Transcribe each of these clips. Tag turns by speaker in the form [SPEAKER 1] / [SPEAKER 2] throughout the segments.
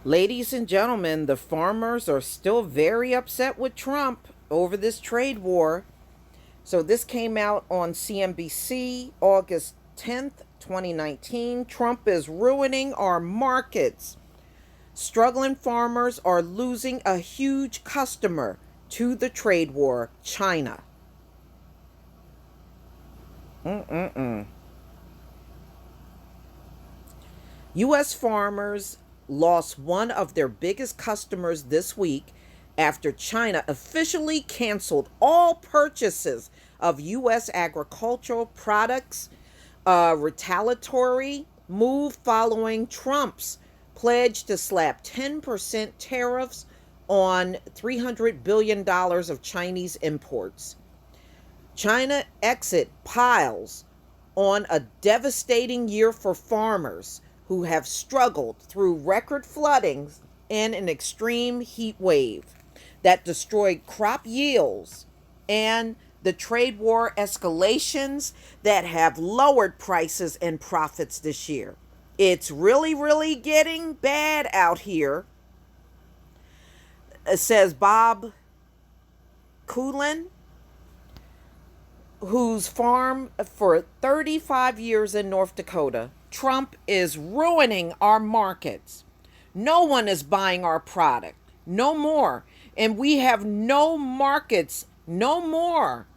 [SPEAKER 1] Ladies and gentlemen, the farmers are still very upset with Trump over this trade war. So this came out on CNBC August 10th, 2019. Trump is ruining our markets. Struggling farmers are losing a huge customer to the trade war, China. Mm-mm-mm. U.S. farmers lost one of their biggest customers this week after China officially canceled all purchases of U.S. agricultural products, a retaliatory move following Trump's pledge to slap 10% tariffs on $300 billion of Chinese imports. China exit piles on a devastating year for farmers who have struggled through record floodings and an extreme heat wave that destroyed crop yields, and the trade war escalations that have lowered prices and profits this year. It's really, really getting bad out here, says Bob Coolin, whose farm for 35 years in North Dakota. Trump is ruining our markets. No one is buying our product. No more. And we have no markets. No more.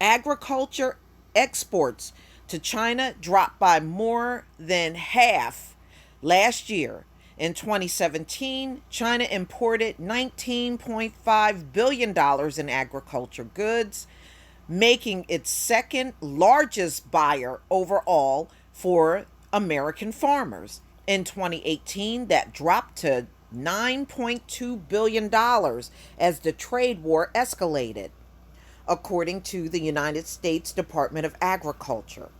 [SPEAKER 1] Agriculture exports to China dropped by more than half last year. In 2017, China imported $19.5 billion in agriculture goods, making its second largest buyer overall for American farmers. In 2018, that dropped to $9.2 billion as the trade war escalated, according to the United States Department of Agriculture.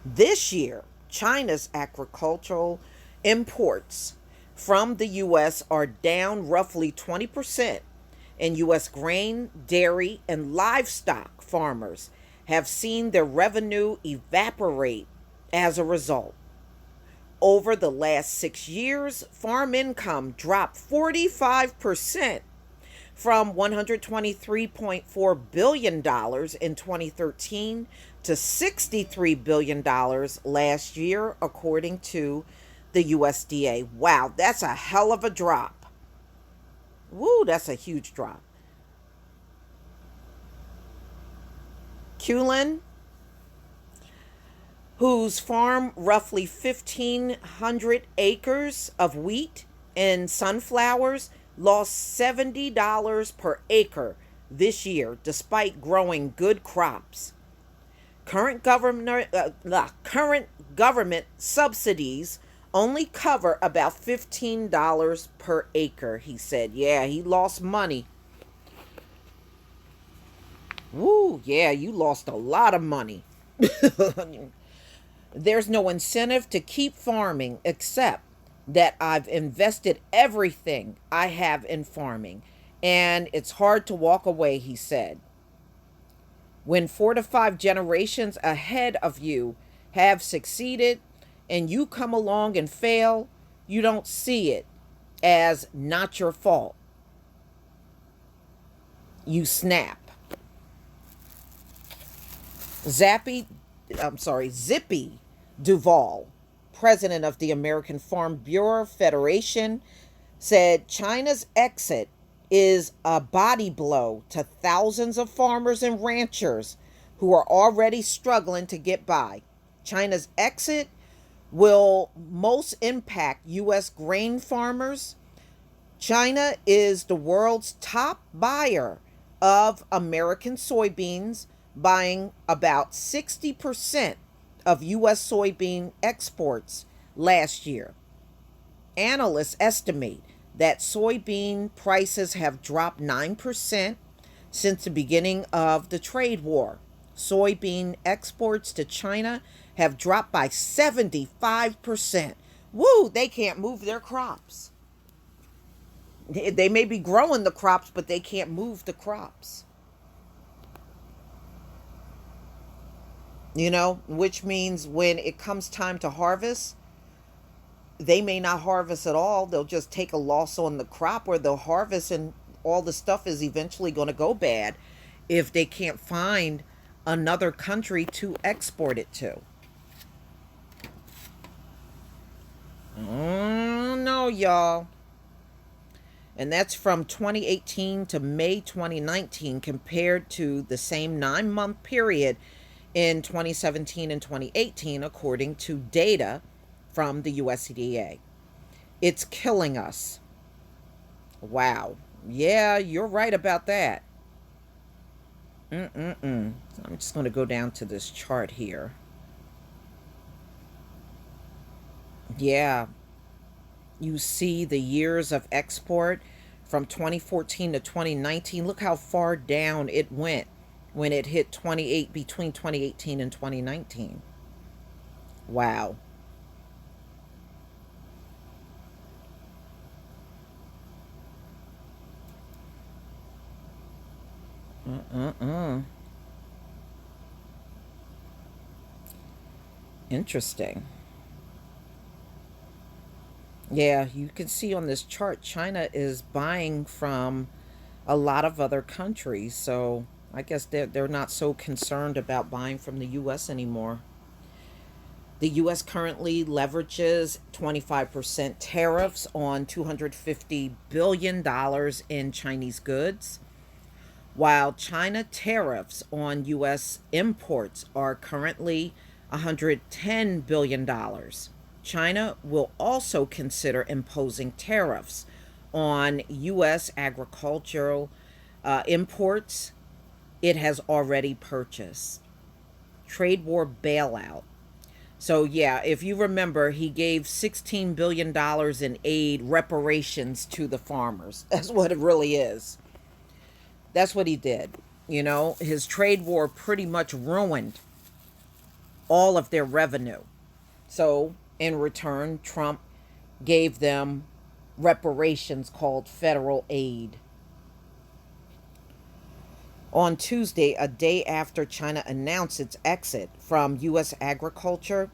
[SPEAKER 1] This year, China's agricultural imports from the U.S. are down roughly 20%, and U.S. grain, dairy, and livestock farmers have seen their revenue evaporate as a result. Over the last 6 years, farm income dropped 45% from $123.4 billion in 2013 to $63 billion last year, according to the USDA. Wow, that's a hell of a drop. Woo, that's a huge drop. Cullen, whose farm roughly 1,500 acres of wheat and sunflowers, lost $70 per acre this year despite growing good crops. Current government subsidies only cover about $15 per acre, he said. Yeah, he lost money. Woo, yeah, you lost a lot of money. There's no incentive to keep farming except that I've invested everything I have in farming, and it's hard to walk away, he said. When 4 to 5 generations ahead of you have succeeded and you come along and fail, you don't see it as not your fault. You snap. Zippy Duvall, president of the American Farm Bureau Federation, said China's exit is a body blow to thousands of farmers and ranchers who are already struggling to get by. China's exit will most impact U.S. grain farmers. China is the world's top buyer of American soybeans, buying about 60% of U.S. soybean exports last year. Analysts estimate that soybean prices have dropped 9% since the beginning of the trade war. Soybean exports to China have dropped by 75%. Woo, they can't move their crops. They may be growing the crops, but they can't move the crops. Which means when it comes time to harvest, they may not harvest at all. They'll just take a loss on the crop, or they'll harvest and all the stuff is eventually going to go bad if they can't find another country to export it to. No, y'all. And that's from 2018 to May 2019 compared to the same 9-month period in 2017 and 2018, according to data from the USDA. It's killing us. Wow. Yeah, you're right about that. I'm just going to go down to this chart here. Yeah. You see the years of export from 2014 to 2019. Look how far down it went when it hit 28 between 2018 and 2019. Wow. Interesting. Yeah, you can see on this chart, China is buying from a lot of other countries. So I guess they're not so concerned about buying from the US anymore. The US currently leverages 25% tariffs on $250 billion in Chinese goods, while China tariffs on US imports are currently $110 billion. China will also consider imposing tariffs on US agricultural imports it has already purchased. Trade war bailout. So, yeah, if you remember, he gave $16 billion in aid reparations to the farmers. That's what it really is. That's what he did. You know, his trade war pretty much ruined all of their revenue. So, in return, Trump gave them reparations called federal aid. On Tuesday, a day after China announced its exit from U.S. agriculture,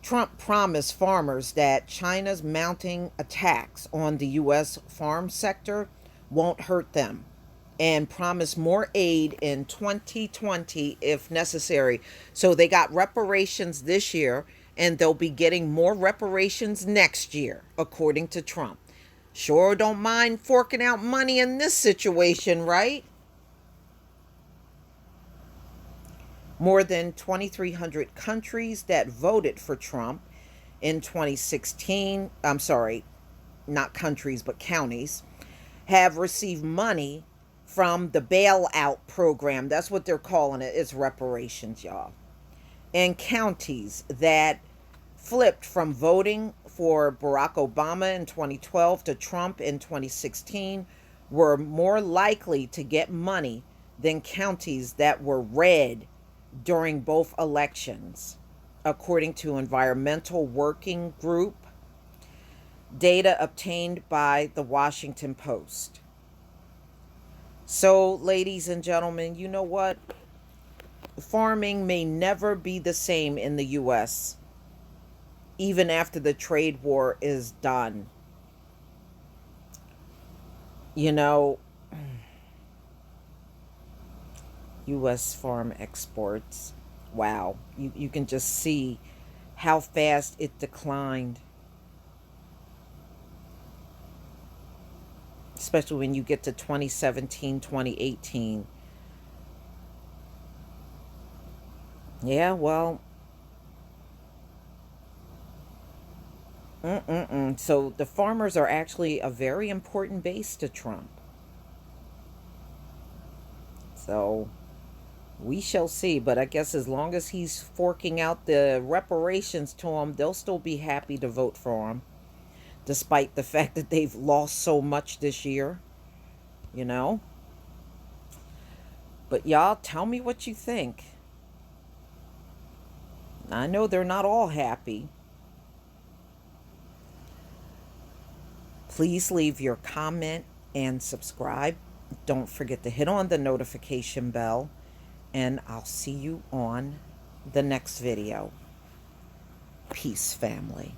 [SPEAKER 1] Trump promised farmers that China's mounting attacks on the U.S. farm sector won't hurt them, and promised more aid in 2020 if necessary. So they got reparations this year, and they'll be getting more reparations next year, according to Trump. Sure don't mind forking out money in this situation, right? More than 2,300 countries that voted for Trump in 2016, I'm sorry, not countries, but counties, have received money from the bailout program. That's what they're calling it. It's reparations, y'all. And counties that flipped from voting for Barack Obama in 2012 to Trump in 2016 were more likely to get money than counties that were red during both elections, according to Environmental Working Group data obtained by the Washington Post. So, ladies and gentlemen, you know what? Farming may never be the same in the U.S., even after the trade war is done. You know, U.S. farm exports. Wow. You can just see how fast it declined. Especially when you get to 2017, 2018. Yeah, well. So the farmers are actually a very important base to Trump. So we shall see. But I guess as long as he's forking out the reparations to them, they'll still be happy to vote for him, despite the fact that they've lost so much this year, you know? But y'all, tell me what you think. I know they're not all happy. Please leave your comment and subscribe. Don't forget to hit on the notification bell, and I'll see you on the next video. Peace, family.